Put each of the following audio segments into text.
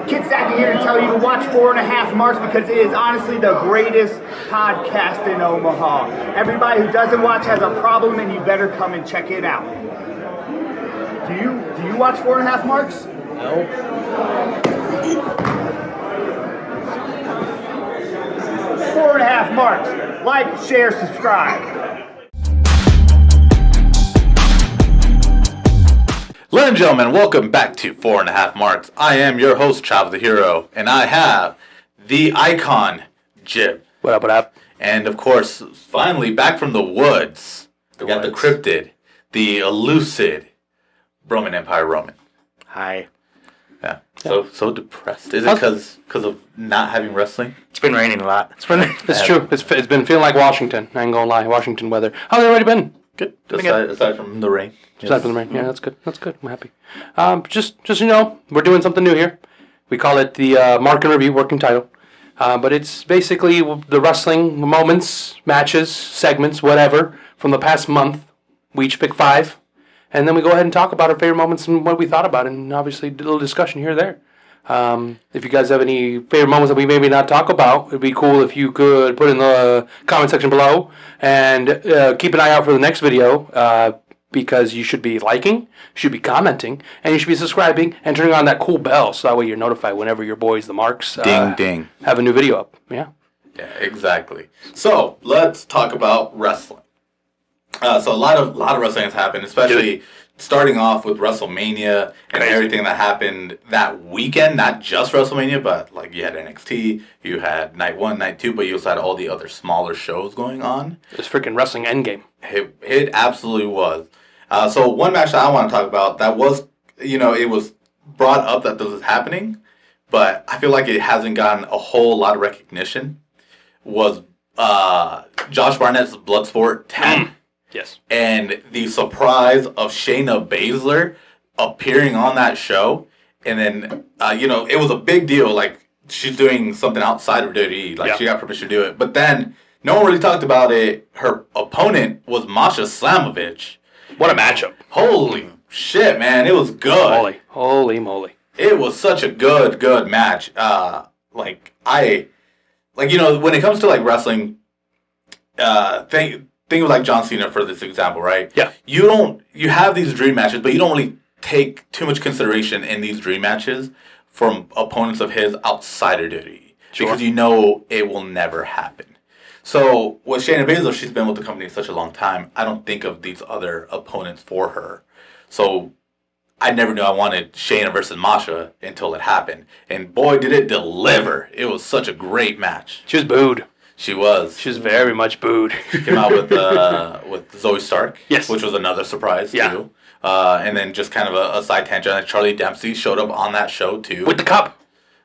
Kid Sackett here to tell you to watch 4.5 Marks because it is honestly the greatest podcast in Omaha. Everybody who doesn't watch has a problem, and you better come and check it out. Do you watch 4.5 Marks? No. 4.5 Marks. Like, share, subscribe. Ladies and gentlemen, welcome back to 4.5 Marks. I am your host, Trav the Hero, and I have the icon, Jib. What up, what up? And of course, finally back from the woods, we got the cryptid, the elusive Roman Empire Roman. Hi. Yeah. So depressed. Is it because of not having wrestling? It's been raining a lot. It's true. It's been feeling like Washington. I ain't gonna lie. Washington weather. How's everybody been? Good. Aside from the rain. Aside from the rain. Yeah, that's good. That's good. I'm happy. Just you know, we're doing something new here. We call it the Mark and Review, working title. But it's basically the wrestling moments, matches, segments, whatever, from the past month. We each pick 5. And then we go ahead and talk about our favorite moments and what we thought about it. And obviously, a little discussion here or there. If you guys have any favorite moments that we maybe not talk about, it'd be cool if you could put in the comment section below. And keep an eye out for the next video. Because you should be liking, you should be commenting, and you should be subscribing and turning on that cool bell so that way you're notified whenever your boys, the Marks, ding, have a new video up. Yeah. Yeah, exactly. So let's talk about wrestling. So a lot of wrestling has happened, especially starting off with WrestleMania and everything that happened that weekend. Not just WrestleMania, but like you had NXT, you had Night 1, Night 2, but you also had all the other smaller shows going on. It's freaking wrestling endgame. It absolutely was. So one match that I want to talk about that was, it was brought up that this is happening, but I feel like it hasn't gotten a whole lot of recognition, was Josh Barnett's Bloodsport 10. Yes. And the surprise of Shayna Baszler appearing on that show. And then, it was a big deal. Like, she's doing something outside of WWE. Like, she got permission to do it. But then, no one really talked about it. Her opponent was Masha Slamovich. What a matchup. Holy shit, man. It was good. Holy moly. It was such a good match. When it comes to, like, wrestling, think of like John Cena for this example, right? Yeah. You have these dream matches, but you don't really take too much consideration in these dream matches from opponents of his outside of WWE. Sure. Because you know it will never happen. So with Shayna Baszler, she's been with the company such a long time, I don't think of these other opponents for her. So I never knew I wanted Shayna versus Masha until it happened. And boy, did it deliver. It was such a great match. She was booed. She was. She was very much booed. She came out with Zoe Stark, yes, which was another surprise too. And then just kind of a side tangent. Charlie Dempsey showed up on that show too with the cup.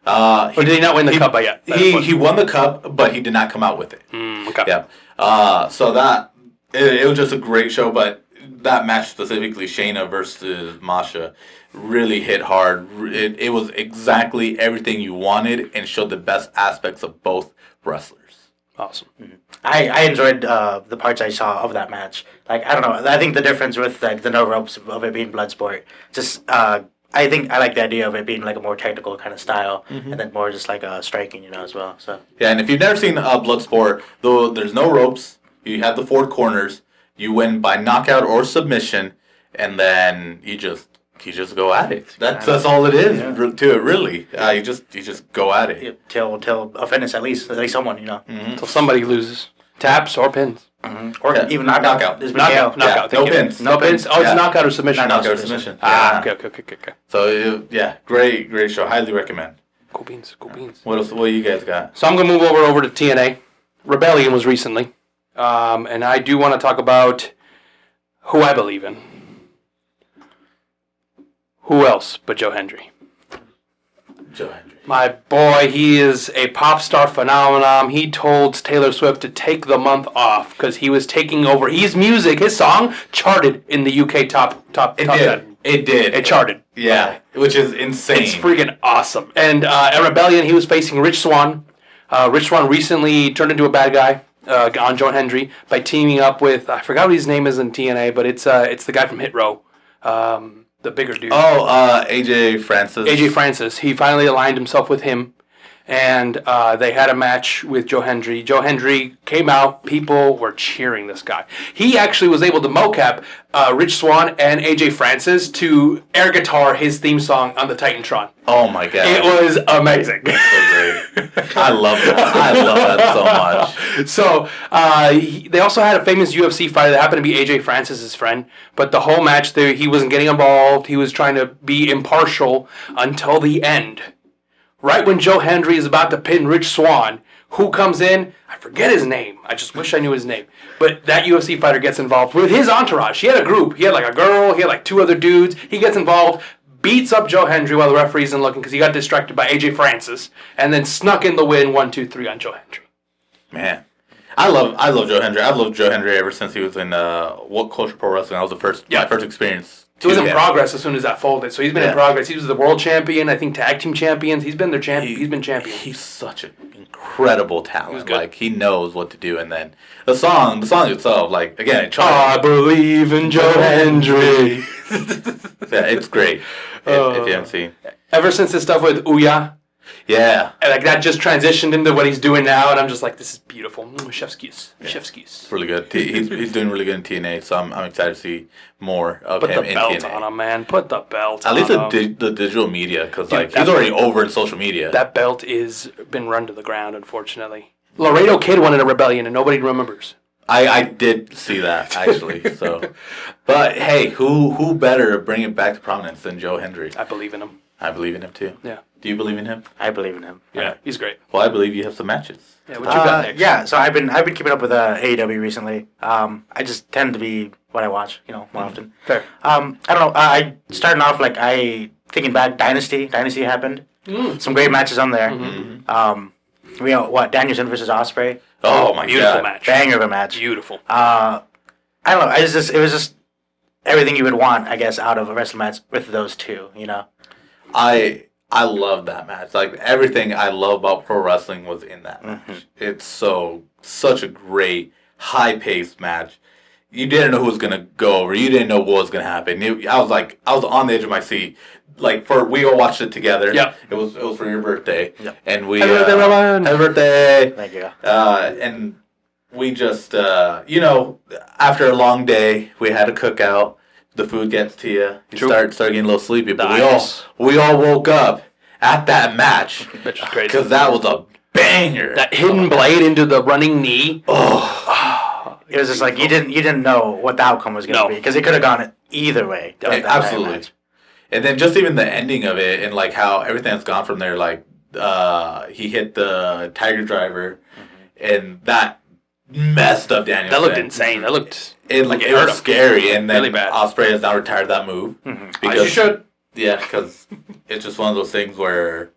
Or did he not win the cup yet? He won the cup, but he did not come out with it. Okay. Yeah. So that it was just a great show, but that match specifically, Shayna versus Masha, really hit hard. It was exactly everything you wanted and showed the best aspects of both wrestlers. Awesome. Mm-hmm. I enjoyed the parts I saw of that match. Like, I don't know. I think the difference with like the no ropes of it being Bloodsport, just I think I like the idea of it being like a more technical kind of style, and then more just like striking, as well. So yeah, and if you've never seen Bloodsport, though, there's no ropes. You have the 4 corners. You win by knockout or submission, and then you just go at it. That's all it is to it, really. You just go at it till a finish, at least someone, Until somebody loses, taps or pins, or even knockout. Knockout. No pins. No pins. Oh, it's knockout or submission. Knockout or submission. Okay. So great show. Highly recommend. Cool beans. What else? What you guys got? So I'm gonna move over to TNA. Rebellion was recently, and I do want to talk about who I believe in. Who else but Joe Hendry? Joe Hendry. My boy, he is a pop star phenomenon. He told Taylor Swift to take the month off because he was taking over. His song charted in the UK top 10. It did. It charted. Yeah, which is insane. It's freaking awesome. And at Rebellion, he was facing Rich Swann. Rich Swann recently turned into a bad guy on Joe Hendry by teaming up with, I forgot what his name is in TNA, but it's the guy from Hit Row. the bigger dude. Oh, AJ Francis. AJ Francis. He finally aligned himself with him, and they had a match with Joe Hendry. Joe Hendry came out. People were cheering this guy. He actually was able to mocap Rich Swann and AJ Francis to air guitar his theme song on the Titantron. Oh my god. It was amazing. so great. I love that. I love that so much. So they also had a famous UFC fighter that happened to be AJ Francis' friend, but the whole match there, he wasn't getting involved. He was trying to be impartial until the end. Right when Joe Hendry is about to pin Rich Swann, who comes in? I forget his name. I just wish I knew his name. But that UFC fighter gets involved with his entourage. He had a group. He had like a girl. He had like 2 other dudes. He gets involved, beats up Joe Hendry while the referee isn't looking because he got distracted by AJ Francis, and then snuck in the win 1-2-3 on Joe Hendry. Man. I love Joe Hendry. I've loved Joe Hendry ever since he was in What Culture Pro Wrestling. That was my first experience. He was in Progress as soon as that folded. So he's been in Progress. He was the world champion, I think tag team champions. He's been their champion. He's been champion. He's such an incredible talent. Like he knows what to do. And then the song itself, like again, I believe in Joe Hendry. Yeah, it's great. If you haven't seen. Ever since his stuff with Ouya, yeah, and like that just transitioned into what he's doing now, and I'm just like, this is beautiful. Chef's kiss. Chef's kiss. It's really good. He's doing really good in TNA, so I'm excited to see more of Put him the in belt TNA. on him, man. Put the belt At on least him. the digital media, because Dude, like he's already over in social media. That belt is been run to the ground, unfortunately. Laredo Kid won in a rebellion, and nobody remembers. I did see that actually. So, but hey, who better to bring it back to prominence than Joe Hendry? I believe in him. I believe in him too. Yeah. Do you believe in him? I believe in him. Yeah, he's great. Well, I believe you have some matches. Yeah, what you got next? Yeah, so I've been keeping up with AEW recently. I just tend to be what I watch, more often. Fair. I don't know. I starting off like thinking back, Dynasty happened. Some great matches on there. Danielson versus Ospreay, Oh my Beautiful god. match. banger of a match. Beautiful. I don't know. It was just everything you would want, I guess, out of a wrestling match with those two. I love that match. Like everything I love about pro wrestling was in that match. It's such a great high paced match. You didn't know who was gonna go over. You didn't know what was gonna happen. I was on the edge of my seat. Like we all watched it together. Yep. It was for your birthday. Yep. And we Happy birthday, Roman. Happy birthday. Thank you. And we just after a long day, we had a cookout. The food gets to you. You True. start getting a little sleepy. But Nice. we all woke up at that match Which is crazy. because that was a banger. That hidden blade into the running knee. It was just like you didn't know what the outcome was going to No. be because it could have gone either way. that Absolutely. match. And then just even the ending of it and like how everything that's gone from there. Like he hit the Tiger Driver, and that messed up Daniel. That looked insane. That looked It like it was hurt him. scary, and then Really bad. Ospreay has now retired that move As you should. Yeah, because it's just one of those things where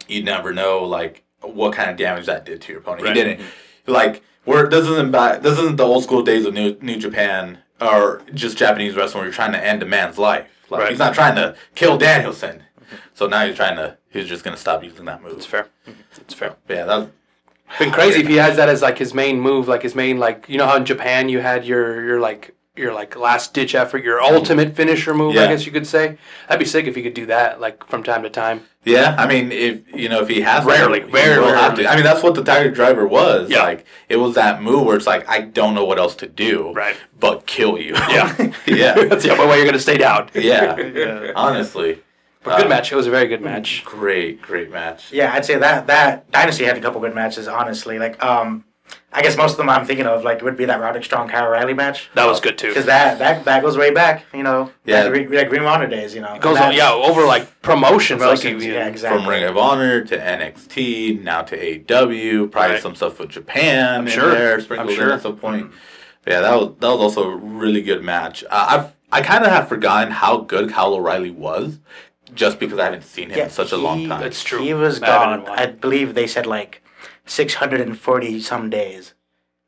you never know like what kind of damage that did to your opponent. Right. He didn't like this isn't the old school days of New Japan or just Japanese wrestling where you're trying to end a man's life. Like Right. he's not trying to kill Danielson, so now he's just gonna stop using that move. It's fair. It's fair. But yeah, that. Been crazy if he has that as like his main move, like his main how in Japan you had your last ditch effort, your ultimate finisher move, I Yeah. guess you could say. That'd be sick if he could do that like from time to time. Yeah, I mean, if he has Rarely, to, he very will have rarely. to. I mean, that's what the Tiger Driver was. Yeah. Like it was that move where it's like I don't know what else to do, Right. but kill you. Yeah. yeah, That's the only way you're gonna stay down. yeah. Honestly, But good match. It was a very good match. great match. Yeah, I'd say that Dynasty had a couple good matches. Honestly, I guess most of them I'm thinking of would be that Roderick Strong Kyle O'Reilly match. That was good too. Because that goes way back, Yeah. like Green Honor days, It goes on, over like promotions, Promotions, like yeah, exactly. From Ring of Honor to NXT, now to AEW, probably Right. some stuff with Japan I'm in sure. there, I'm sprinkled in sure. at some point. But yeah, that was also a really good match. I kind of have forgotten how good Kyle O'Reilly was, just because I haven't seen him in such a long time. That's true. He was I haven't in gone. a while. I believe they said 640 some days.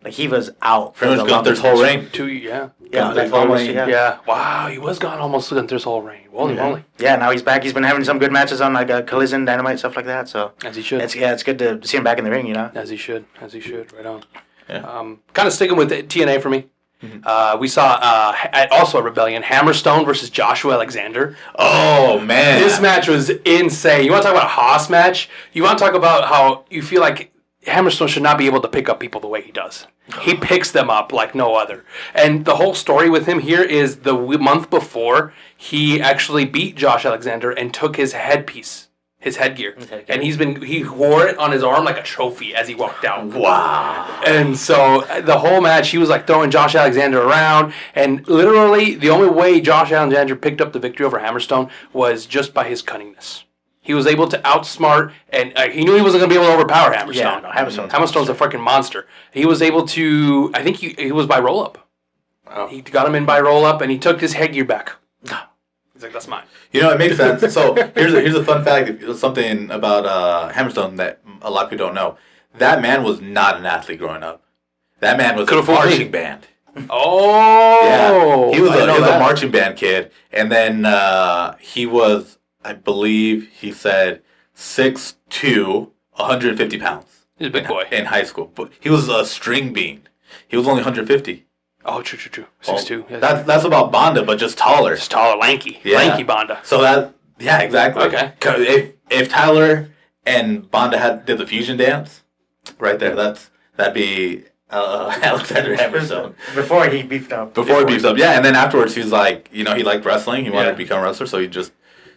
Like he was out for Pretty the much Gunther's longest. whole reign. Yeah, Gunther's like whole almost, reign. yeah. Wow, he was gone almost Gunther's whole reign. Holy moly. Yeah, now he's back. He's been having some good matches on Collision, Dynamite, stuff like that. So As he should. it's good to see him back in the ring. As he should. Right on. Yeah. Kind of sticking with TNA for me. We saw also at Rebellion, Hammerstone versus Joshua Alexander. Oh man, This match was insane. You want to talk about a Haas match? You want to talk about how you feel like Hammerstone should not be able to pick up people the way he does. He picks them up like no other. And the whole story with him here is the month before, he actually beat Josh Alexander and took his headpiece, his headgear. And he wore it on his arm like a trophy as he walked out. wow. And so the whole match, he was like throwing Josh Alexander around. And literally, the only way Josh Alexander picked up the victory over Hammerstone was just by his cunningness. He was able to outsmart, and he knew he wasn't going to be able to overpower Hammerstone. Yeah, no, Hammerstone's a freaking monster. He was able to, I think he was by roll-up. Wow. He got him in by roll-up, and he took his headgear back. He's like, that's mine. You know, it makes sense. So here's a fun fact, something about Hammerstone that a lot of people don't know. That man was not an athlete growing up. That man was Could've a fooled me. marching band. Oh! Yeah, he was I didn't know a that. marching band kid, and then he was, I believe, he said 6'2", 150 pounds. He's a big boy. In high school, but he was a string bean. He was only 150. Oh, true. 6'2". Yeah. That's about Bonda, but just taller. Just taller, lanky. Yeah. Lanky Bonda. So yeah, exactly. Okay. 'Cause if Tyler and Bonda did the fusion dance, right there, that'd be Alexander Hammerstone. Before he beefed up. Before he beefs up, yeah, and then afterwards he's like, he liked wrestling. He wanted Yeah. to become a wrestler, so he just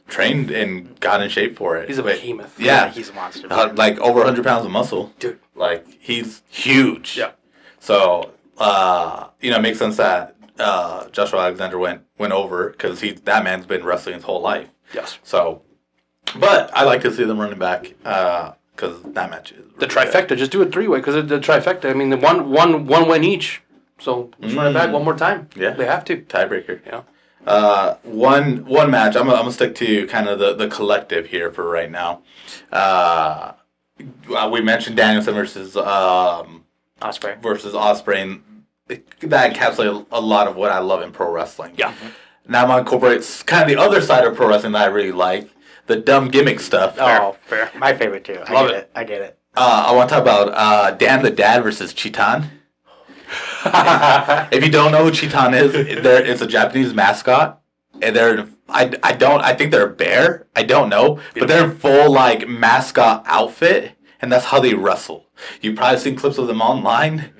trained and got in shape for it. He's a behemoth. Yeah, He's a monster. like over 100 pounds of muscle. Dude. Like he's huge. Yeah. So it makes sense that Joshua Alexander went over because that man's been wrestling his whole life. Yes. So, but I like to see them running back because that match is The really trifecta, just do it three-way because the trifecta. I mean, the one win each. So let's run it back one more time. Yeah. They have to. good. Tiebreaker. Yeah. One match. I'm gonna stick to kind of the collective here for right now. We mentioned Danielson versus Osprey. and that encapsulates a lot of what I love in pro wrestling. Yeah. Now I'm gonna incorporate kind of the other side of pro wrestling that I really like, the dumb gimmick stuff. Oh, fair. My favorite too. Love I get it. I want to talk about Dan the Dad versus Chitan. If you don't know who Chitan is, it's a Japanese mascot, and I think they're a bear. I don't know, but they're in full like mascot outfit, and that's how they wrestle. You've probably seen clips of them online,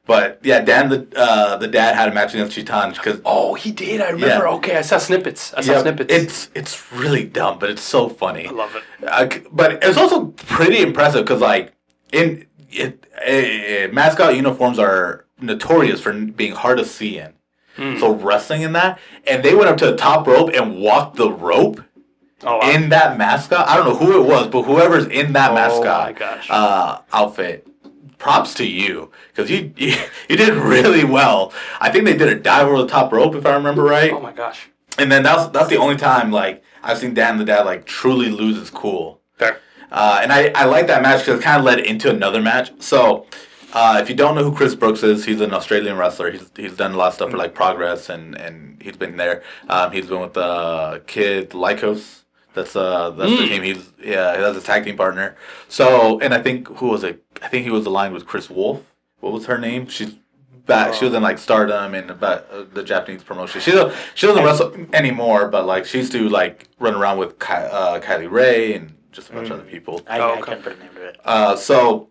but yeah, Dan the Dad had a match against Chitan because Oh, he did. I remember. Yeah. Okay, I saw snippets. It's really dumb, but it's so funny. I love it. But it's also pretty impressive because like mascot uniforms are notorious for being hard to see in. So wrestling in that, and they went up to the top rope and walked the rope Oh, wow. in that mascot. I don't know who it was, but whoever's in that mascot my gosh. outfit, props to you because you did really well. I think they did a dive over the top rope if I remember right. Oh my gosh. And then that's the only time like I've seen Dan the Dad like truly lose his cool. Fair. And I like that match because it kind of led into another match. So if you don't know who Chris Brooks is, he's an Australian wrestler. He's done a lot of stuff for like Progress and he's been there. He's been with Kid Lycos. That's the team. That's his tag team partner. So and I think who was it? I think he was aligned with Chris Wolf. What was her name? She's back. She was in like Stardom and about the Japanese promotion. She doesn't wrestle anymore, but like she used to like run around with Kylie Ray and just a bunch of other people. I okay. can't put a name to it.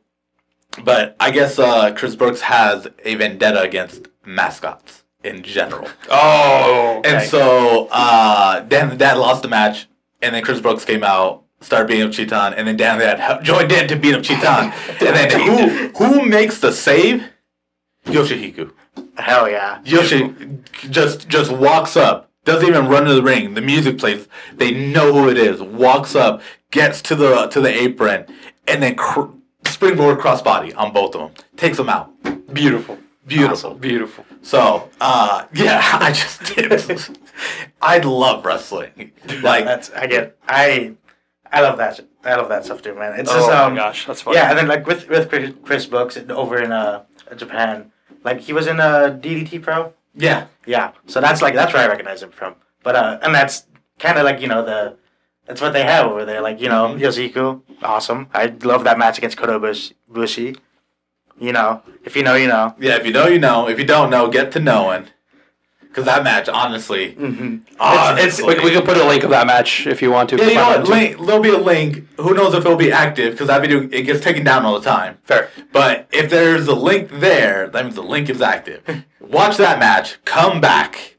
But I guess Chris Brooks has a vendetta against mascots in general. Oh. Okay. And so Dan the Dad lost the match, and then Chris Brooks came out, started beating up Chitan, and then Dan the Dad joined in to beat up Chitan. And then who makes the save? Yoshihiko. Hell yeah. Yoshi just walks up, doesn't even run to the ring. The music plays. They know who it is. Walks up, gets to the apron, and then springboard crossbody on both of them. Takes them out. Beautiful. Beautiful. Beautiful. So, yeah, I love wrestling. Like, I love that. I love that stuff too, man. It's Oh just my gosh, that's funny. Yeah, and then like with Chris Brooks over in Japan, like he was in DDT Pro. yeah. Yeah, so that's where I recognize him from. But and that's kind of like that's what they have over there. Like Yoshiko, awesome. I love that match against Kota Bushi. You know, if you know, you know. Yeah, if you know, you know. If you don't know, get to knowing. Because that match, honestly, We can put a link of that match if you want to. Yeah, you know what? There'll be a link. Who knows if it'll be active? Because that video it gets taken down all the time. Fair. But if there's a link there, that means the link is active. Watch that match. Come back,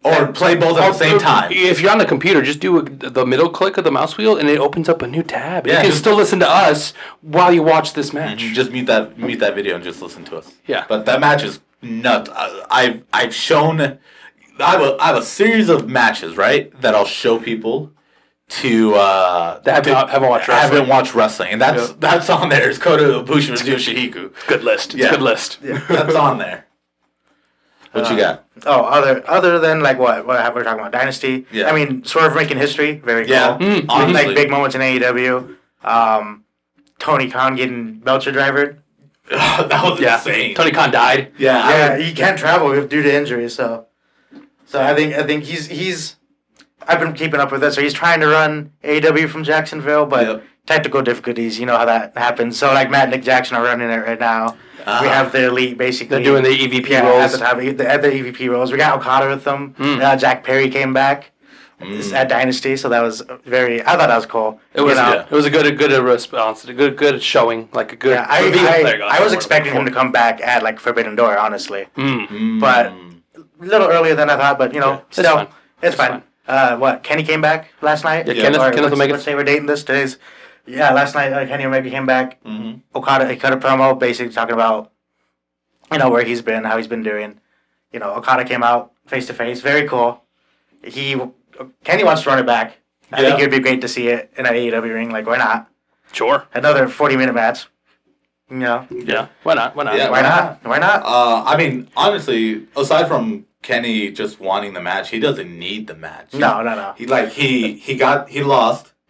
or play both at the same time. If you're on the computer, just do the middle click of the mouse wheel, and it opens up a new tab. Yeah, you can just- still listen to us while you watch this match. Just mute that video and just listen to us. Yeah. But that match is nuts. I've shown. I have a series of matches, right, that I'll show people to That haven't watched wrestling. haven't watched wrestling, and that's on there. It's Kota Ibushi versus Yoshihiko. Good list. It's Yeah. a good list. That's on there. What you got? Oh, other than like what we're talking about Dynasty. Yeah. I mean, Swerve making history, very Yeah. cool. Honestly. Like big moments in AEW. Tony Khan getting Belcher drivered. That was Yeah. insane. Tony Khan died. Yeah, he can't travel due to injury. So I think he's. I've been keeping up with it. So he's trying to run AEW from Jacksonville, but Yep. technical difficulties. You know how that happens. So like Matt and Nick Jackson are running it right now. We have the elite basically. They're doing the EVP yeah, roles. at the top. At the EVP roles. We got Okada with them. Jack Perry came back at Dynasty, so that was very. I thought that was cool. It was. You know? It was a good response. A good showing. Like a good. Yeah, I There you go. was expecting him to come back at like Forbidden Door, honestly, Mm. but a little earlier than I thought. But you know, it's still, fine. it's fine. What? Kenny came back last night. Yeah, Yeah. Kenneth Let's Omega. say we're dating this. Today's. Yeah, last night Kenny Omega came back. Mhm. Okada he cut a promo, basically talking about, you know, where he's been, how he's been doing. You know, Okada came out face to face, very cool. Kenny wants to run it back. I Yeah. think it'd be great to see it in an AEW ring. Like, why not? Sure. Another 40-minute match. You know, Yeah. Why not? Why not? Yeah. why not? Why not? I mean, honestly, aside from Kenny just wanting the match, he doesn't need the match. No. He lost.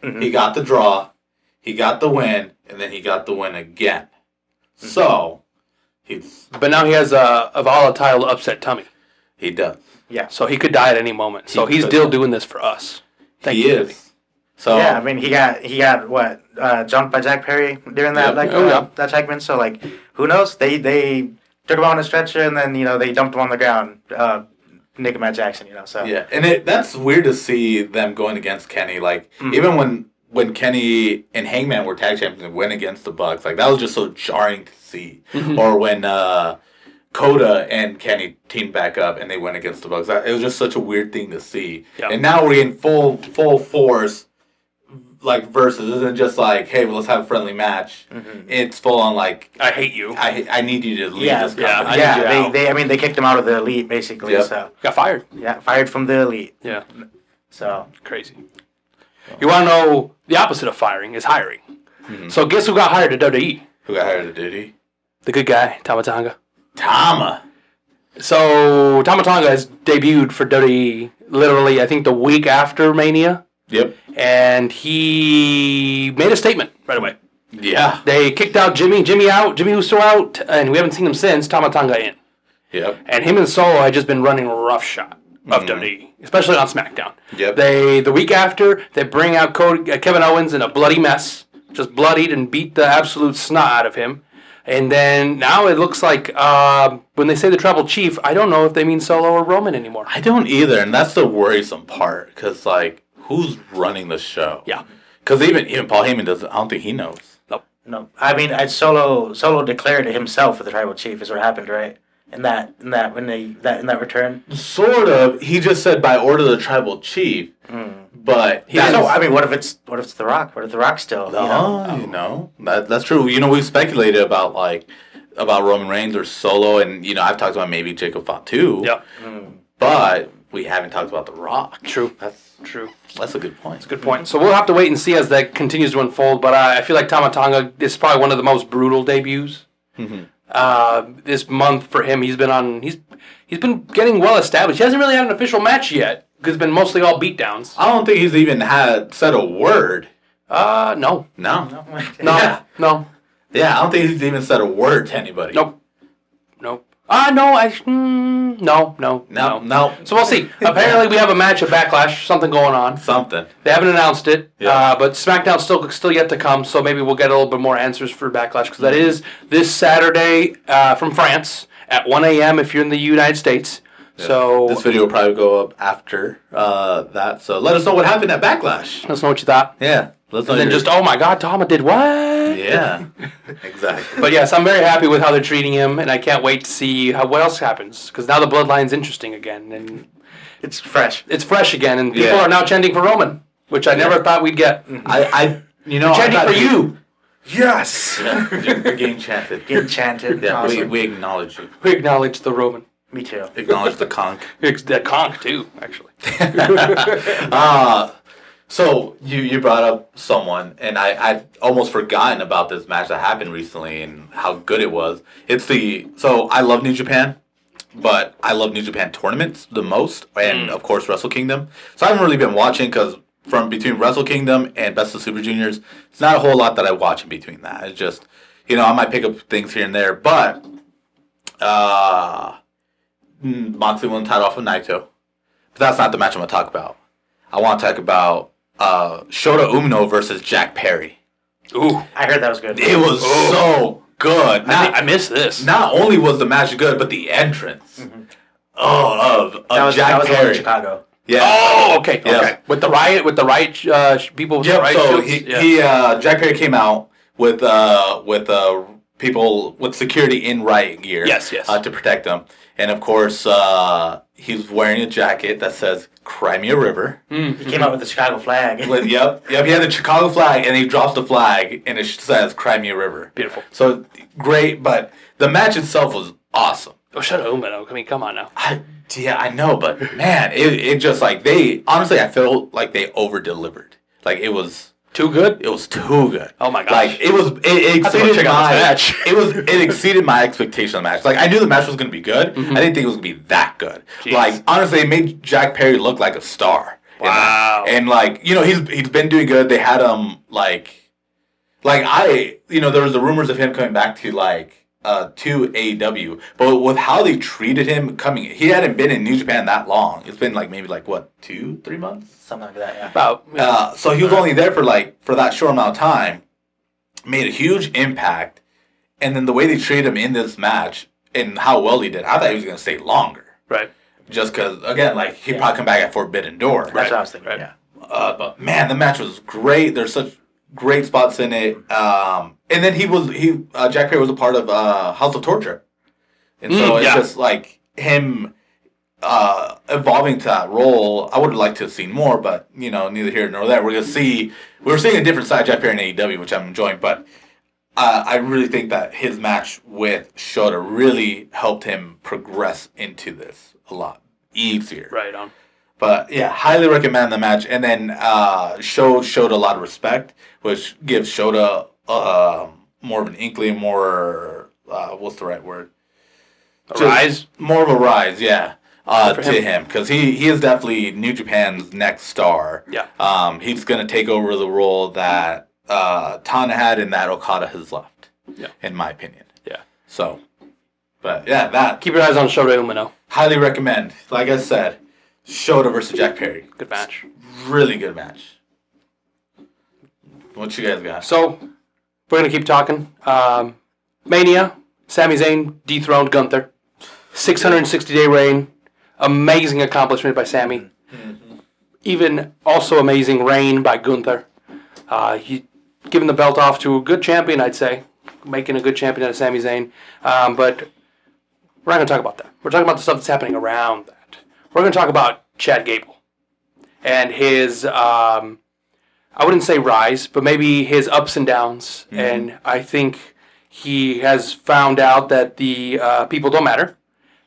Mhm. He got the draw. He got the win, and then he got the win again. So he's But now he has a volatile upset tummy, he does. Yeah. so he could die at any moment. So He he's could. still doing this for us. Thank he you. is. So Yeah, I mean, he got what jumped by Jack Perry during that Yep. that segment. So like, who knows? They took him on a stretcher and then they dumped him on the ground. Nick and Matt Jackson, So yeah, and that's weird to see them going against Kenny. Like even when Kenny and Hangman were tag champions and went against the Bucks, like that was just so jarring to see. Or when Coda and Kenny teamed back up and they went against the Bucks, it was just such a weird thing to see. Yeah. And now we're in full force. Like versus isn't just like, hey, well, let's have a friendly match. It's full on like, I hate you. I need you to leave Yeah, this company. I need you out. they kicked him out of the elite basically. Yep. So Got fired. yeah, fired from the elite. Yeah. So Crazy. You want to know the opposite of firing is hiring. So guess who got hired at WWE? Who got hired at Duty? The good guy, Tama Tonga. Tama. So Tama Tonga has debuted for WWE literally, I think, the week after Mania, Yep. and he made a statement right away. Yeah. They kicked out Jimmy Uso out, and we haven't seen him since. Tama Tonga in, Yep. and him and Solo had just been running roughshod of WWE, especially on SmackDown. Yep. The week after they bring out Kevin Owens in a bloody mess, just bloodied and beat the absolute snot out of him. And then now it looks like when they say the tribal chief, I don't know if they mean Solo or Roman anymore. I don't either, and that's the worrisome part. Because like, who's running the show? Yeah. Because even Paul Heyman doesn't. I don't think he knows. no, I mean, Solo declared it himself for the tribal chief is what happened, right? In that return. Sort of. He just said by order of the tribal chief, but Yeah. that's- So I mean, what if it's The Rock? What if The Rock's still? that's true. We've speculated about Roman Reigns or Solo, and I've talked about maybe Jacob Fatu. Yeah. But we haven't talked about The Rock. True. That's True. a good point. Good point. So we'll have to wait and see as that continues to unfold. But I feel like Tama Tonga is probably one of the most brutal debuts. This month for him, he's been getting well established. He hasn't really had an official match yet because it's been mostly all beatdowns. I don't think he's even said a word. No. No. No. Yeah. No. Yeah, I don't think he's even said a word to anybody. Nope. No. So we'll see. Apparently, we have a match at Backlash. Something going on. Something. They haven't announced it, Yeah. but SmackDown's still yet to come. So maybe we'll get a little bit more answers for Backlash because that is this Saturday from France at 1 a.m. if you're in the United States. So This video will probably go up after that. So let us know what happened at Backlash. let us know what you thought. Yeah. Let's know. And then your- just, oh my God, Tama did what? Yeah. Exactly. But yes, I'm very happy with how they're treating him, and I can't wait to see what else happens because now the bloodline's interesting again, and It's fresh. it's fresh again, and people Yeah. are now chanting for Roman, which I never thought we'd get. I Chanting for you. Yes. You're getting chanted. Get enchanted. Yeah, Awesome. we acknowledge you. We acknowledge the Roman. Me too. Acknowledge the conch. The conch too, actually. So you brought up someone, and I almost forgotten about this match that happened recently and how good it was. So I love New Japan, but I love New Japan tournaments the most, and of course Wrestle Kingdom. So I haven't really been watching because from between Wrestle Kingdom and Best of Super Juniors, it's not a whole lot that I watch in between that. It's just, I might pick up things here and there, but Moxley won the title off of Naito. But that's not the match I'm going to talk about. I want to talk about Shota Umino versus Jack Perry. Ooh, I heard that was good. It was so good. I missed this. Not only was the match good, but the entrance of that was Jack the one in Perry. Chicago. Yeah. Oh, okay, Yeah. okay. With the riot people with the Yep. riot So shields? Jack Perry came out with people with security in riot gear. Yes. To protect them, and of course he's wearing a jacket that says Crimea River. He came out with the Chicago flag. Yep. He had the Chicago flag, and he drops the flag, and it says Crimea River. Beautiful. So great, but the match itself was awesome. Oh, shut up, Umino. I mean, come on now. I know, but man, it just like I felt like they over delivered. Like it was Too good? too good. Oh my gosh. Like it check exceeded out my this match. it exceeded my expectation of the match. Like I knew the match was gonna be good. I didn't think it was gonna be that good. Jeez. Like honestly, it made Jack Perry look like a star. Wow. And like, he's been doing good. They had him there was the rumors of him coming back to to AEW, but with how they treated him he hadn't been in New Japan that long. It's been maybe 2-3 months. Something like that, yeah. About, So he was only there for that short amount of time, made a huge impact, and then the way they treated him in this match and how well he did, I thought he was going to stay longer. right. Just because, again, he'd probably come back at Forbidden Door. That's what I was thinking, Right. yeah. But man, the match was great. There's such great spots in it. And then Jack Perry was a part of House of Torture, and so it's yeah. just him evolving to that role. I would have liked to have seen more, but neither here nor there. We're seeing a different side of Jack Perry in AEW, which I'm enjoying. But I really think that his match with Shota really helped him progress into this a lot easier. Right on. But yeah, highly recommend the match. And then showed a lot of respect, which gives Shota more of an inkling, more what's the right word? Rise? More of a rise, yeah. For To him, because he is definitely New Japan's next star. Yeah. He's gonna take over the role that Tana had and that Okada has left. Yeah. In my opinion. Yeah. So, but yeah, that Keep your eyes on Shota Umino. highly recommend. Like I said, Shota versus Jack Perry. Good match. Really good match. What you guys got? So, we're going to keep talking. Mania, Sami Zayn dethroned Gunther. 660-day reign. Amazing accomplishment by Sami. Even also amazing reign by Gunther. He giving the belt off to a good champion, I'd say. Making a good champion out of Sami Zayn. But we're not going to talk about that. We're talking about the stuff that's happening around that. We're going to talk about Chad Gable. And his, I wouldn't say rise, but maybe his ups and downs. Mm-hmm. And I think he has found out that the people don't matter.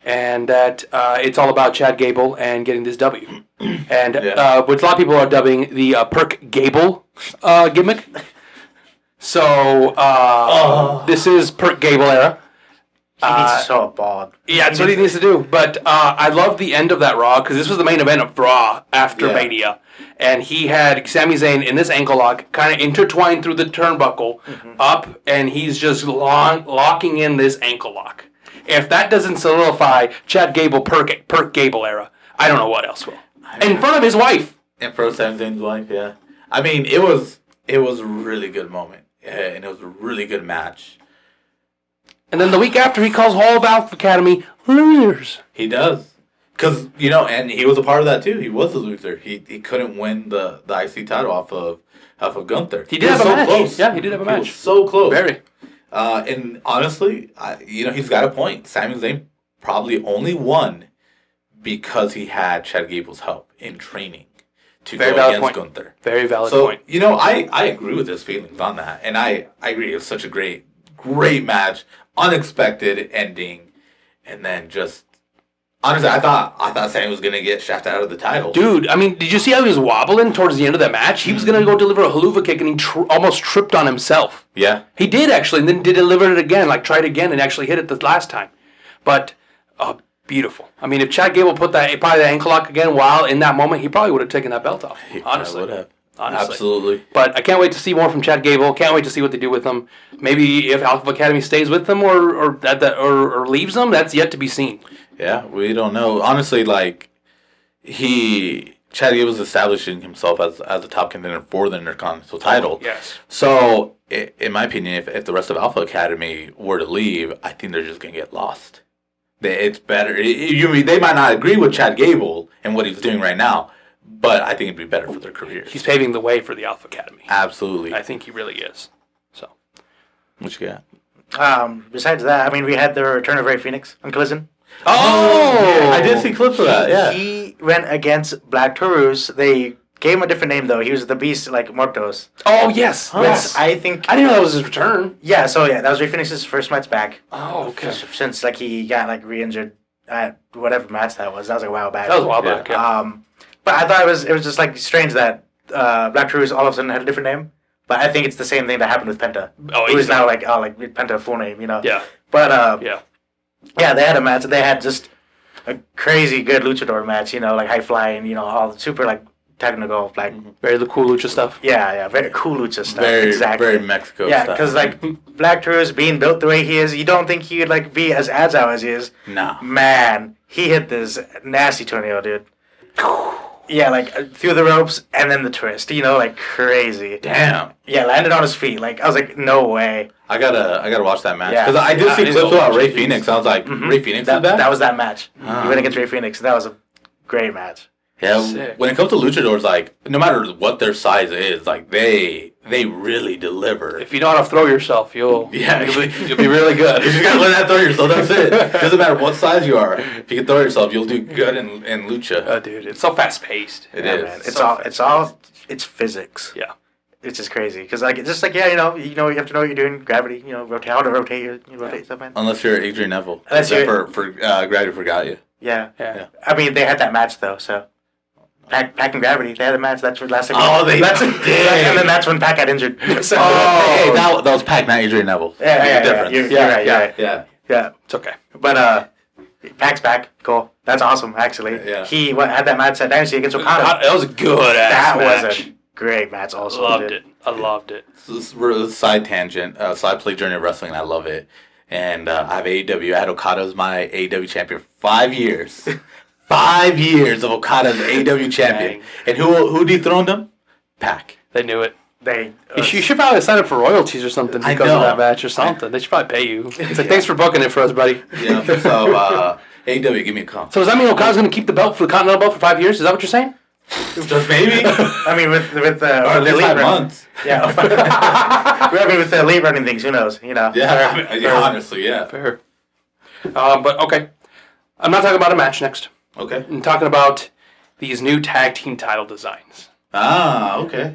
And that it's all about Chad Gable and getting this W. And which a lot of people are dubbing the Perk Gable gimmick. So this is Perk Gable era. He needs to show up bald. Yeah, that's what he needs to do. But I love the end of that Raw, because this was the main event of Raw after Mania. And he had Sami Zayn in this ankle lock, kind of intertwined through the turnbuckle, up, and he's just locking in this ankle lock. If that doesn't solidify Chad Gable, Perk Gable era, I don't know what else will. In front of his wife. And Pro Sami Zayn's wife, yeah. I mean, it was a really good moment, and it was a really good match. And then the week after, he calls Hall of Alpha Academy losers. He does. Because, and he was a part of that too. He was a loser. He couldn't win the IC title off of Gunther. He did have a match. Close. Yeah, he did have a match. He was so close. Very. And honestly, he's got a point. Sami Zayn probably only won because he had Chad Gable's help in training to Very go valid against point. Gunther. Very valid So, point. I agree with his feelings on that. And I agree. It was such a great match. Unexpected ending. And then just... Honestly, I thought Sami was going to get shafted out of the title. Dude, I mean, did you see how he was wobbling towards the end of that match? He was going to go deliver a haluva kick, and he almost tripped on himself. Yeah. He did, actually, and then did deliver it again, tried again, and actually hit it the last time. But, beautiful. I mean, if Chad Gable put the ankle lock again while in that moment, he probably would have taken that belt off, honestly. would have. Honestly. Absolutely. But I can't wait to see more from Chad Gable. Can't wait to see what they do with him. Maybe if Alpha Academy stays with them or leaves them, that's yet to be seen. Yeah, we don't know. Honestly, Chad Gable's establishing himself as a top contender for the Intercontinental title. Yes. So, in my opinion, if the rest of Alpha Academy were to leave, I think they're just going to get lost. It's better. They might not agree with Chad Gable and what he's doing right now, but I think it'd be better for their careers. He's paving the way for the Alpha Academy. Absolutely. I think he really is. So, What you got? Besides that, I mean, we had the return of Rey Fenix on Collision. Oh! I did see clips of that, yeah. He went against Black Taurus. They gave him a different name, though. He was the Beast, Mortos. Oh, yes. Yes. I think... I didn't know that was his return. Yeah, that was Rey Fenix's first match back. Oh, okay. Since, he got, re-injured at whatever match that was. That was, a while back. That was a while back, yeah. But I thought it was just, strange that Black Taurus all of a sudden had a different name. But I think it's the same thing that happened with Penta. Oh, who is now, Penta full name, Yeah. But, yeah. Yeah, they had a match. They had just a crazy good luchador match, high flying, all super, technical, Very cool lucha stuff. Yeah, very cool lucha stuff. Very, exactly. very Mexico Yeah, style. because, Black Taurus being built the way he is, you don't think he would, be as agile as he is. No. Man, he hit this nasty tornado, dude. Yeah, through the ropes and then the twist, crazy. Damn. Yeah, landed on his feet. I was like, no way. I gotta watch that match. Yeah. Because I did see he's clips old. about Rey Fenix. I was like, Rey Fenix That, is back? that was that match. He went against Rey Fenix. That was a great match. Yeah, Sick. when it comes to luchadors, no matter what their size is, they really deliver. If you know how to throw yourself, you'll be really good. You just gotta learn how to throw yourself. That's it. Doesn't matter what size you are. If you can throw yourself, you'll do good in lucha. Oh, dude, it's so fast paced. It Yeah, is. man. It's physics. Yeah. It's just crazy because you have to know what you're doing. Gravity, rotate how to rotate rotate stuff, man. Unless you're Adrian Neville. Unless Except you're- for Gravity forgot you. Yeah. Yeah. I mean, they had that match though, so. Pac and Gravity, they had a match. That's what last. Oh, they that's did. And then that's when Pac got injured. So, Hey, that was Pac, not Adrian Neville. yeah, difference. You're right. You're right. Yeah. Yeah. It's okay. But Pac's back. Cool. That's awesome, actually. Yeah. He had that match at Dynasty against Okada. That was a good ass That match. was a great match. Also, Loved dude. it. I loved it. This is a side tangent. So I play Journey of Wrestling, and I love it. And I have AEW. I had Okada as my AEW champion for 5 years. 5 years of Okada as AEW champion. Dang. And who dethroned him? Pac. They knew it. They. You should probably sign up for royalties or something I because of know. that match or something. They should probably pay you. It's like, thanks for booking it for us, buddy. Yeah. So AEW, give me a call. So does that mean Okada's going to keep the belt for the Continental belt for 5 years? Is that what you're saying? Just maybe. I mean, with Or at the least elite 5 run. months. Yeah. I mean, with the elite running things, who knows? Yeah. Honestly, yeah. Fair. But okay. I'm not talking about a match next. Okay. I'm talking about these new tag team title designs. Okay.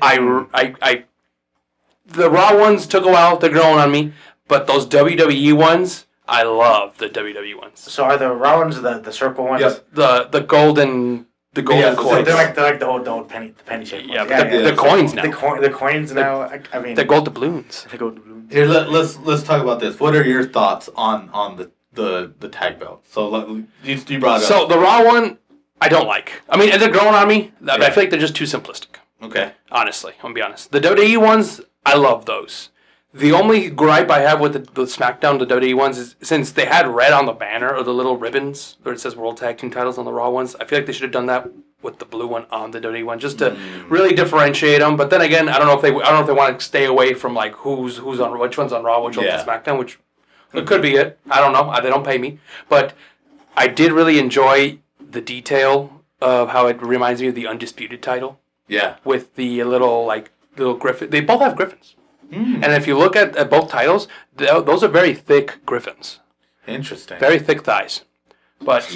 The Raw ones took a while to grow on me, but those WWE ones, I love the WWE ones. So are the Rollins the circle ones? Yep. The golden Yeah, So coins. they're like the old penny shaped Yeah, ones. but the coins now. The coins now. I mean, The gold doubloons. the gold balloons. Here, let's talk about this. What are your thoughts on the tag belt? So you brought it So up. the Raw one, I don't like. I mean, they're growing on me. But I Yeah. feel like they're just too simplistic. Okay. Honestly, I'm gonna be honest. The WWE ones, I love those. The only gripe I have with the SmackDown, the WWE ones, is since they had red on the banner or the little ribbons where it says World Tag Team titles on the Raw ones, I feel like they should have done that with the blue one on the WWE one, just to really differentiate them. But then again, I don't know if they want to stay away from like who's on which one's on Raw, which one's on SmackDown, which it could be it. I don't know. They don't pay me, but I did really enjoy the detail of how it reminds me of the Undisputed title. Yeah. With the little griffin. They both have griffins. And if you look at both titles, those are very thick griffins. Interesting. Very thick thighs. But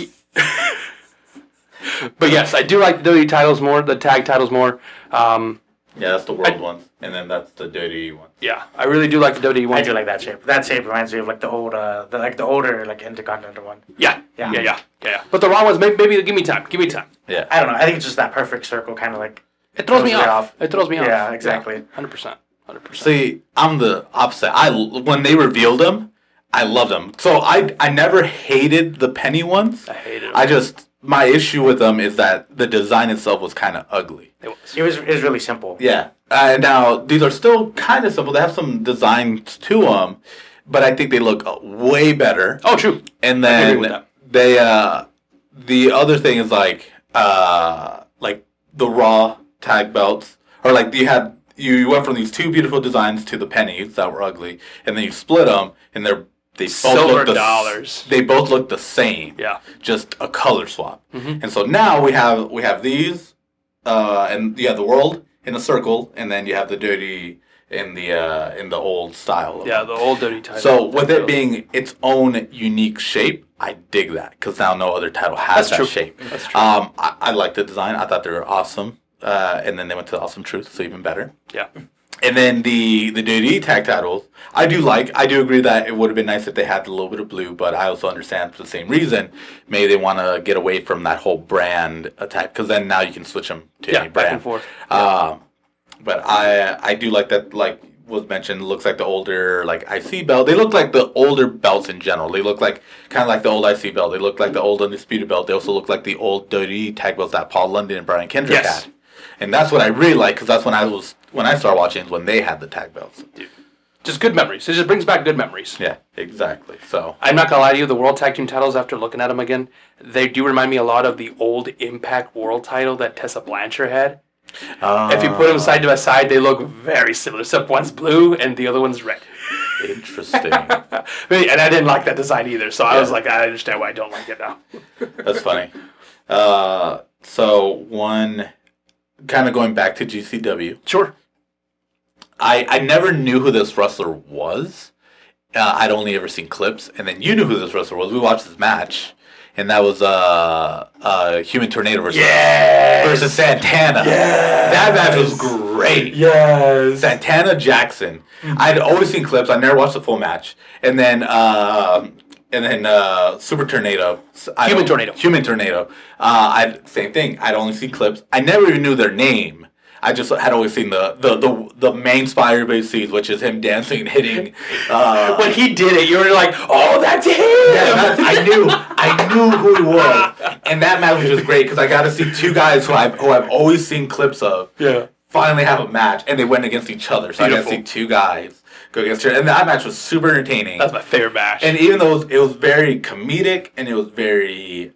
but yes, I do like the WWE titles more, the tag titles more. Yeah, that's the world one, and then that's the dirty one. Yeah, I really do like the WWE one. I do like that shape. That shape reminds me of like the old, the older like Intercontinental one. Yeah. But the Raw ones, maybe give me time. Yeah. I don't know. I think it's just that perfect circle, kind of like It throws me off. It throws me off. Yeah, exactly. 100%. See, I'm the opposite. When they revealed them, I loved them. So I never hated the penny ones. I hated them. My issue with them is that the design itself was kind of ugly. It was really simple. Yeah. Now, these are still kind of simple. They have some designs to them, but I think they look way better. Oh, true. And I agree with then that. the other thing is like the Raw tag belts, or like you went from these two beautiful designs to the pennies that were ugly, and then you split them, and they both Silver look dollars. They both look the same. Yeah. Just a color swap. And so now we have these, and you have the world in a circle, and then you have the dirty in the old style. Yeah, the old dirty title. So with it being its own unique shape, I dig that because now no other title has that shape. That's true. I like the design. I thought they were awesome. And then they went to Awesome Truth, so even better. Yeah. And then the WWE tag titles, I do agree that it would have been nice if they had a little bit of blue, but I also understand for the same reason. Maybe they want to get away from that whole brand attack, because then now you can switch them to any brand. Back and forth. But I do like that, like was mentioned, looks like the older like IC belt. They look like the older belts in general. They look like kind of like the old IC belt. They look like the old Undisputed belt. They also look like the old WWE tag belts that Paul London and Brian Kendrick had. And that's what I really like, because that's when I started watching is when they had the tag belts. Dude. Just good memories. It just brings back good memories. Yeah, exactly. So I'm not gonna lie to you, the World Tag Team titles, after looking at them again, they do remind me a lot of the old Impact World title that Tessa Blanchard had. If you put them side by side, they look very similar, except one's blue and the other one's red. interesting. And I didn't like that design either, so I was like, I understand why I don't like it now. That's funny. So one, kind of going back to GCW. Sure. I never knew who this wrestler was. I'd only ever seen clips, and then you knew who this wrestler was. We watched this match, and that was Human Tornado versus Santana. Yes. That match was great. Yes. Santana Jackson. I'd always seen clips. I never watched the full match. And then Super Tornado. Human Tornado. Same thing. I'd only seen clips. I never even knew their name. I just had always seen the main spot everybody sees, which is him dancing and hitting. When he did it, you were like, "Oh, that's him!" Yeah, I knew who he was, and that match was just great because I got to see two guys who I've always seen clips of. Yeah. Finally have a match, and they went against each other. So Beautiful. I got to see two guys go against each other, and that match was super entertaining. That's my favorite match. And even though it was very comedic and it was very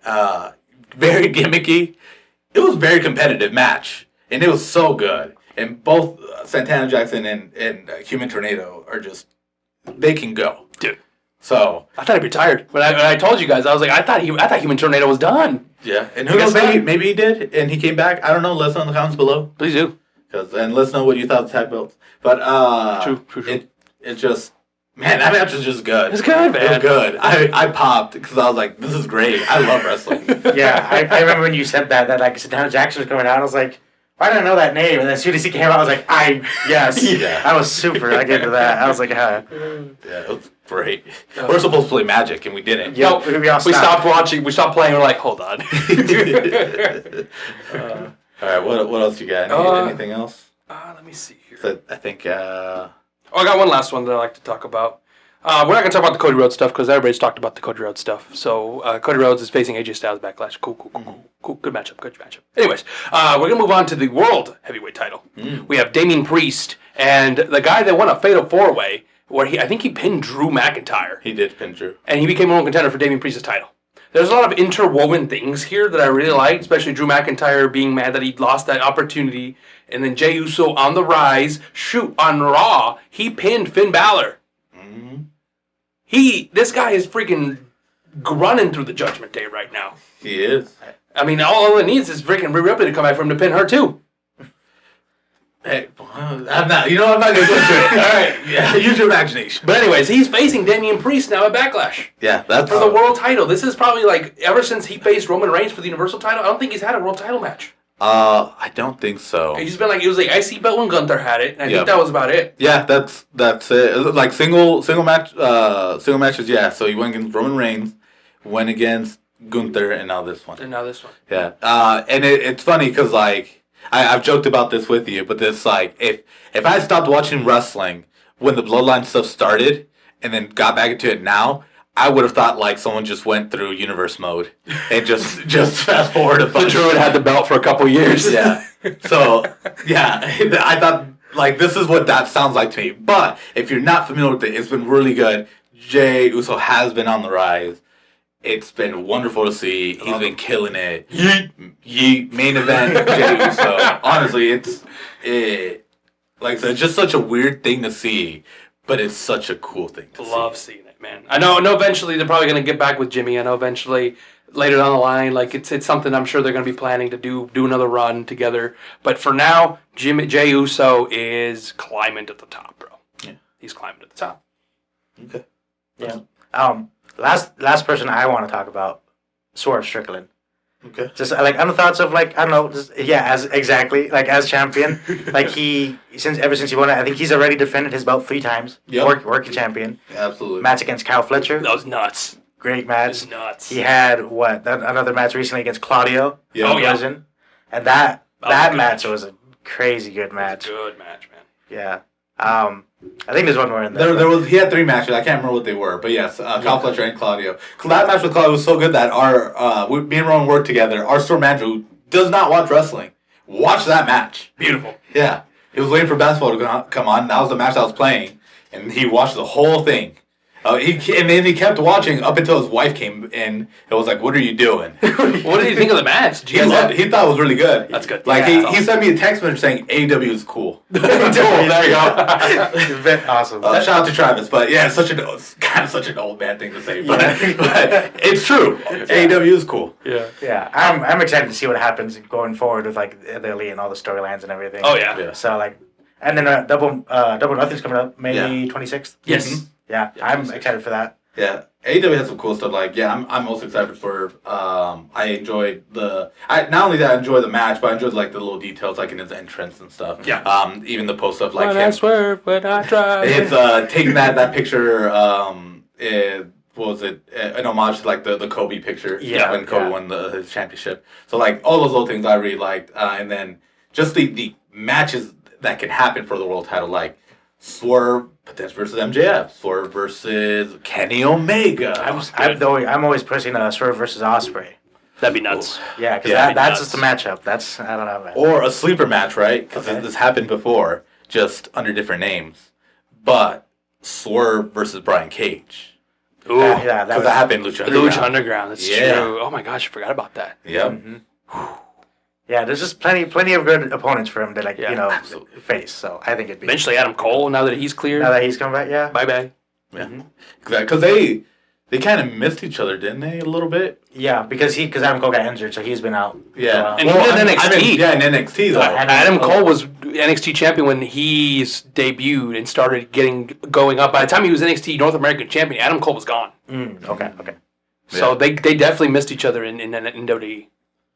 very gimmicky, it was a very competitive match. And it was so good. And both Santana Jackson and Human Tornado are just, they can go. Dude. So. I thought he'd be tired. When I told you guys, I was like, I thought Human Tornado was done. Yeah. And who knows, maybe he did. And he came back. I don't know. Let us know in the comments below. Please do. And let us know what you thought of the tag belts. But True. It's just, man, that match was just good. It's good, man. It was good. I popped because I was like, this is great. I love wrestling. Yeah, I remember when you said that like Santana Jackson was coming out. I was like, why did I know that name? And then as soon as he came out, I was like, yes. Yeah. I was super like into that. I was like, Yeah, it was great. We're supposed to play Magic, and we didn't. Yeah. No, we stopped watching. We stopped playing. We're like, hold on. All right, what else you got? Anything else? Let me see here. So I think. I got one last one that I like to talk about. We're not going to talk about the Cody Rhodes stuff because everybody's talked about the Cody Rhodes stuff. So Cody Rhodes is facing AJ Styles Backlash. Cool. Good matchup. Anyways, we're going to move on to the World Heavyweight title. We have Damian Priest and the guy that won a Fatal 4-Way where I think he pinned Drew McIntyre. He did pin Drew. And he became a world contender for Damian Priest's title. There's a lot of interwoven things here that I really like, especially Drew McIntyre being mad that he lost that opportunity, and then Jey Uso on the rise. Shoot, on Raw, he pinned Finn Balor. This guy is freaking running through the Judgment Day right now. He is. I mean, all it needs is freaking Rhea Ripley to come back for him to pin her too. Hey, I'm not. You know, I'm not gonna go into it. All right, yeah, use your imagination. But anyways, he's facing Damian Priest now at Backlash Yeah, that's for the world title. This is probably like ever since he faced Roman Reigns for the Universal title. I don't think he's had a world title match. I don't think so. He's just been like, it was like IC belt when Gunther had it, and I Yep. think that was about it. Yeah, that's it. Like single matches. Yeah, so he went against Roman Reigns, went against Gunther, and now this one. And now this one. Yeah, and it's funny because like I've joked about this with you, but this like if I stopped watching wrestling when the Bloodline stuff started and then got back into it now, I would have thought like someone just went through universe mode and just fast forward a The bunch. Druid had the belt for a couple years. Yeah. So yeah, I thought like this is what that sounds like to me. But if you're not familiar with it, it's been really good. Jey Uso has been on the rise. It's been wonderful to see. He's been killing it. Yeet. Main event, Jey Uso. Honestly, it's like I said, it's just such a weird thing to see, but it's such a cool thing to Love see. seeing it, man. I know eventually they're probably going to get back with Jimmy. I know eventually later down the line, like it's something I'm sure they're going to be planning to do another run together. But for now, Jey Uso is climbing to the top, bro. Yeah. He's climbing to the top. Okay. Yeah. Last person I want to talk about, Swerve Strickland. Okay. Just like on the thoughts of like I don't know, just, as champion, like ever since he won it, I think he's already defended his belt 3 times. Yep. Working champion. Absolutely. Match against Kyle Fletcher, That was nuts. great That match. was nuts. He had another match recently against Claudio. Yeah. Oh, yeah. Collision. And that was a good match match. was a crazy good match. Good match, man. Yeah. I think there's one more in there. He had 3 matches. I can't remember what they were, but yes, Kyle Fletcher and Claudio. That match with Claudio was so good that me and Rowan worked together. Our store manager, who does not watch wrestling, watched that match. Beautiful. Yeah, he was waiting for basketball to come on. That was the match I was playing, and he watched the whole thing. And then he kept watching up until his wife came in. It was like, "What are you doing?" What did you think of the match? Did you He guys loved it. He thought it was really good. That's good. Like Yeah, he sent me a text message saying AEW is cool. There you go. Awesome. Shout out to Travis, but yeah, it's kind of such an old man thing to say, but it's true. AEW is cool. Yeah. Yeah, I'm excited to see what happens going forward with like the Elite and all the storylines and everything. Oh, yeah. Yeah. So like, and then double nothing's coming up May Yeah. 26th. Yes. Yeah, Yeah, I'm 26th. excited for that. Yeah, AEW has some cool stuff. Like, yeah, I'm most excited for. I enjoyed not only that I enjoy the match, but I enjoyed like the little details, like in his entrance and stuff. Yeah. Even the post of like When him. I swerve, when I drive. It's taking that picture. What was it? An homage to like the Kobe picture. Yeah, When Kobe yeah. won his championship. So like all those little things I really liked, and then just the matches that can happen for the world title, like Swerve potential versus MJF, Swerve versus Kenny Omega. I'm always pushing Swerve versus Osprey. That'd be nuts. Yeah, because Yeah, that's nuts. just a matchup. That's I don't know, man. Or a sleeper match, right? Because Okay. this happened before, just under different names. But Swerve versus Brian Cage. Ooh. Yeah, that Because was, that happened in Lucha Lucha Underground. Underground. That's Yeah. true. Oh my gosh, I forgot about that. Yep. yeah. There's just plenty of good opponents for him to like Yeah, absolutely. face. So I think it'd be Eventually, Adam Cole. Now that he's cleared, now that he's coming back. Yeah. bye bye. Yeah. Because they kind of missed each other, didn't they, a little bit? Yeah, because Adam Cole got injured, so he's been out. Yeah. And he did NXT. yeah, in NXT, though. And Adam Cole was NXT champion when he debuted and started going up. By the time he was NXT North American champion, Adam Cole was gone. Okay. So Yeah. they definitely missed each other in WWE,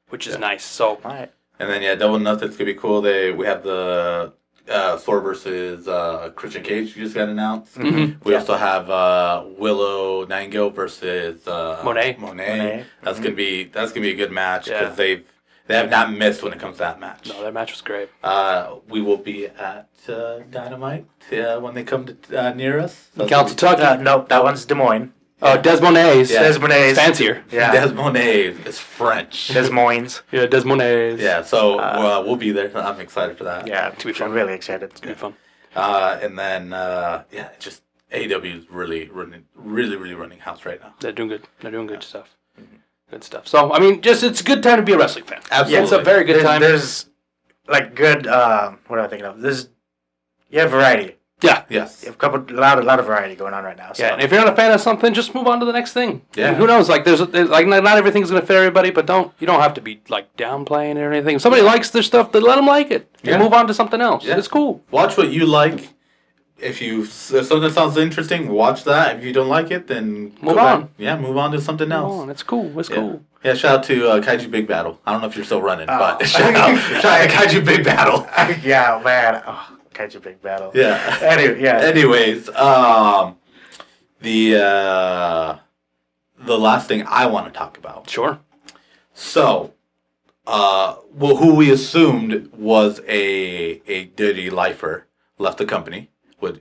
which is nice. So All right. And then, yeah, Double Nothing's going to be cool. We have the Thor versus Christian Cage just got announced. We Yeah. also have Willow Nightingale versus Monet. Monet. That's gonna be a good match Yeah. because they have not missed when it comes to that match. no, that match was great. We will be at Dynamite when they come to near us. So Council Tucky. Nope, that one's Des Moines. Oh, Des Moines. Yeah. Des Moines. It's fancier. Yeah. Des Moines is French. Des Moines. Yeah, Des Moines. Yeah, so we'll be there. I'm excited for that. Yeah, be fun. I'm really excited. It's gonna be fun. And then AEW is really running house right now. They're doing good. They're doing good stuff. Good stuff. So I mean, just it's a good time to be a wrestling fan. Absolutely. It's a very good time. There's like good. What am I thinking of? You have variety. Yeah. Yes. You have a lot of variety going on right now. So. Yeah, and if you're not a fan of something, just move on to the next thing. Yeah. Who knows? Like, there's like not everything's gonna fit everybody, but you don't have to be like downplaying or anything. If somebody likes their stuff, then let them like it. Yeah. And move on to something else. Yeah. It's cool. Watch what you like. If something sounds interesting, watch that. If you don't like it, then Move go back. on. Yeah, move on to something else. Oh, it's cool. It's cool. Yeah, shout out to Kaiju Big Battle. I don't know if you're still running, but shout out to Kaiju Big Battle. Yeah, man. Oh, catch a big battle. Yeah. Anyway, yeah. Anyways, the last thing I want to talk about. Sure. So, who we assumed was a dirty lifer left the company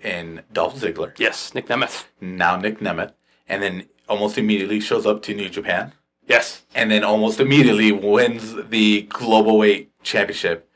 in Dolph Ziggler. Yes, Nick Nemeth. Now Nick Nemeth, and then almost immediately shows up to New Japan, Yes. and then almost immediately wins the Global Weight Championship,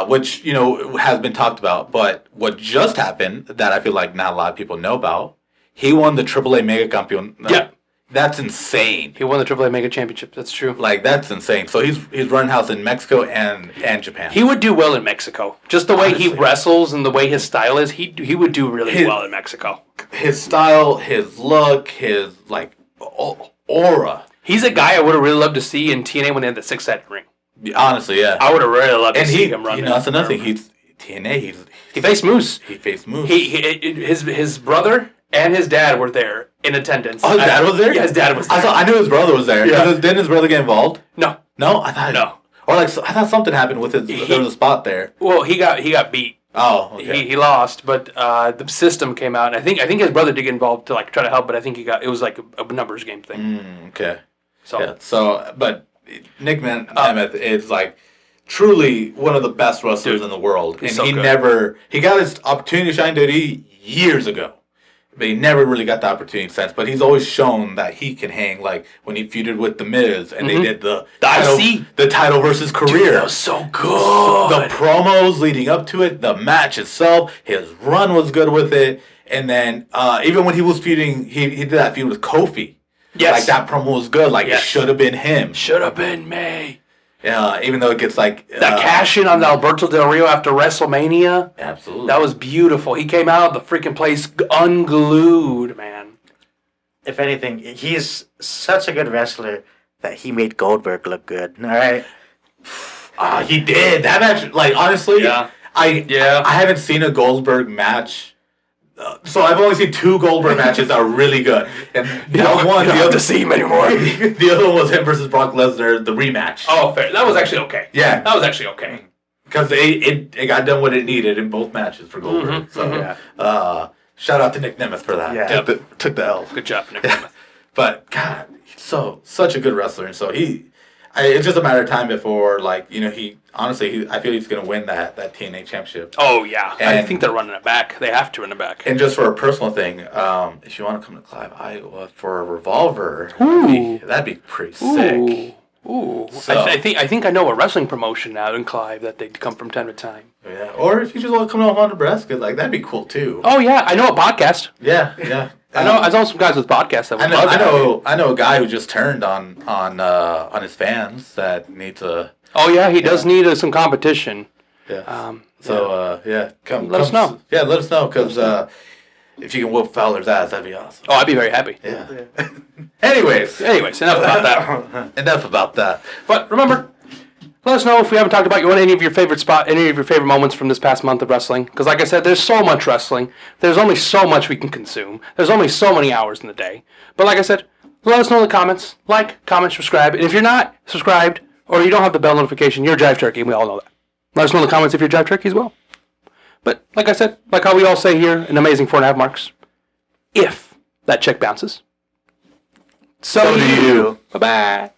which has been talked about. But what just happened that I feel like not a lot of people know about, he won the AAA Mega Campeon. Yeah. That's insane. He won the AAA Mega Championship. That's true. Like, that's insane. So he's running house in Mexico and Japan. He would do well in Mexico. Just the way he Honestly. wrestles and the way his style is, he would do really well in Mexico. His style, his look, his like aura. He's a guy I would have really loved to see in TNA when they had the six-sided ring. Honestly, yeah. I would have really loved to And see him run. that's another thing. He's TNA. He faced Moose. He faced Moose. His brother and his dad were there in attendance. Oh, his dad was there? Yeah, his dad was there. I knew his brother was there. Yeah. Didn't his brother get involved? No. No, I thought No. Or I thought something happened with his. There was a spot there. Well, he got beat. Oh, okay. He lost, but the system came out, and I think his brother did get involved to like try to help, but I think it was like a numbers game thing. Okay. So Yeah. So, but Nick Nemeth is like truly one of the best wrestlers in the world, and so he good. he got his opportunity to shine WWE years ago. But he never really got the opportunity since. But he's always shown that he can hang. Like when he feuded with The Miz, and they did the title versus career. that was so good. The promos leading up to it, the match itself, his run was good with it. And then even when he was feuding, he did that feud with Kofi. Yes. Like that promo was good. Like Yes. it should have been him. Should have been me. Even though it gets like That cash in on Alberto Del Rio after WrestleMania. Absolutely. That was beautiful. He came out of the freaking place unglued, man. If anything, he's such a good wrestler that he made Goldberg look good. All right. He did that match. Like honestly, Yeah. I haven't seen a Goldberg match. So I've only seen 2 Goldberg matches that are really good. And the other one, you don't have to see him anymore. the other one was him versus Brock Lesnar, the rematch. Oh, fair. That was actually okay. Yeah. That was actually okay. Because it got done what it needed in both matches for Goldberg. So shout out to Nick Nemeth for that. Yeah. Took the L. Good job, Nick Nemeth. But God, he's such a good wrestler, and so it's just a matter of time before I feel he's gonna win that TNA championship. Oh, yeah. I And- think they're running it back. They have to run it back. And just for a personal thing, if you want to come to Clive, Iowa for a Revolver, that'd be pretty sick. Ooh. So- I think I know a wrestling promotion out in Clive that they come from time to time. Yeah. Or if you just want to come to Omaha, Nebraska, like that'd be cool too. Oh, yeah. I know a podcast. Yeah. I know some guys with podcasts that would love that. I know a guy who just turned on his fans that needs a. Oh, yeah. He does need some competition. Yeah. Come Let us know. Yeah, let us know because if you can whoop Fowler's ass, that'd be awesome. Oh, I'd be very happy. Yeah. Anyways, Anyways, enough about that. enough about that. But remember, let us know if we haven't talked about any of your favorite moments from this past month of wrestling. Because like I said, there's so much wrestling. There's only so much we can consume. There's only so many hours in the day. But like I said, let us know in the comments. Like, comment, subscribe. And if you're not subscribed or you don't have the bell notification, you're a Jive Turkey, and we all know that. Let us know in the comments if you're a Jive Turkey as well. But like I said, like how we all say here in Amazing 4.5 Marks, if that check bounces, so do you. Bye-bye.